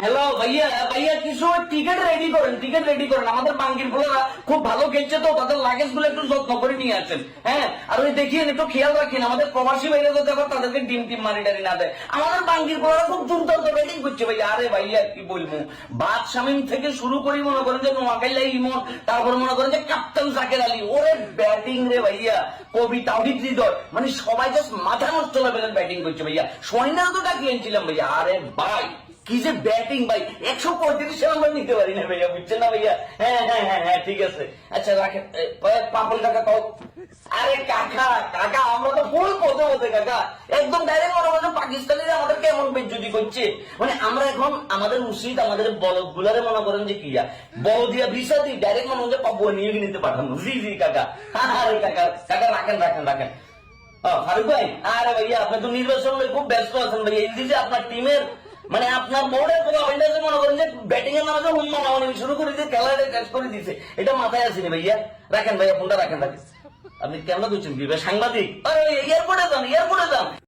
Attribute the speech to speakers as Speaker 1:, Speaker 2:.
Speaker 1: Hello ভাইয়া, ভাইয়া কিছু টিকিট রেডি করেন, টিকিট রেডি করেন। আমাদের বাঙ্গির পোলারা খুব ভালো খেলছে তো, তাদের লাগেজ গুলো একটু যত্ন করে নিয়ে আসেন। হ্যাঁ, আর ওই দেখিয়েন, একটু খেয়াল রাখেন আমাদের প্রবাসী ভাইরা যাতে আবার তাদেরকে ডিম টিম মারি টারি না দেয়। আমাদের বাঙ্গির পোলারা খুব দুর্দান্ত ব্যাটিং করছে ভাইয়া। আরে ভাইয়া কি বলবো, বাদ শামীম থেকে শুরু করি মনে করেন যে নোয়াখাইলা ইমন, তারপরে মনে করেন যে কাপ্তান জাকের আলী, ওরে ব্যাটিং রে ভাইয়া, কবি তাওহিদ হৃদয়, মানে সবাই জাস্ট মাথা নষ্ট লেভেলের ব্যাটিং করছে ভাইয়া। সোয়াইনার তো ডাকিয়ে এনেছিলাম ভাইয়া। আরে ভাই কি যে ব্যাটিং ভাই, 135 আমরা নিতে পারি না ভাইয়া, বুঝছেন না ভাইয়া? হ্যাঁ হ্যাঁ হ্যাঁ হ্যাঁ ঠিক আছে, আচ্ছা রাখেন। পাপল কাকা কও। আরে কাকা কাকা, আমরা তো ফুল পথে পথে কাকা, একদম ডাইরেক্ট মনে করেন পাকিস্তানিরা আমাদের কেমন বেজ্জতি করছে। মানে আমরা এখন আমাদের উচিত আমাদের বলদ গুলারে মনে করেন যে কি বলদিয়া ভিসা দিই, ডাইরেক্ট মনে হচ্ছে পাপুয়া নিয়ে নিতে পাঠানো। জি জি কাকা। আরে কাকা কাকা রাখেন রাখেন রাখেন। ফারুক ভাই, আরে ভাইয়া আপনি তো নির্বাচন খুব ব্যস্ত আছেন ভাইয়া। এই যে আপনার টিমের মানে আপনার বোর্ডের কোনো অভিনয় মনে করেন যে ব্যাটিং এর নামে হুম্মা শুরু করে দিয়ে খেলাটা শেষ করে দিছে, এটা মাথায় আসেনি ভাইয়া। রাখেন ভাইয়া ফোনটা রাখেন রাখেন। আপনি কেমন করছেন কি ভাই, সাংবাদিক? এয়ারপোর্টে যান, এয়ারপোর্টে যান।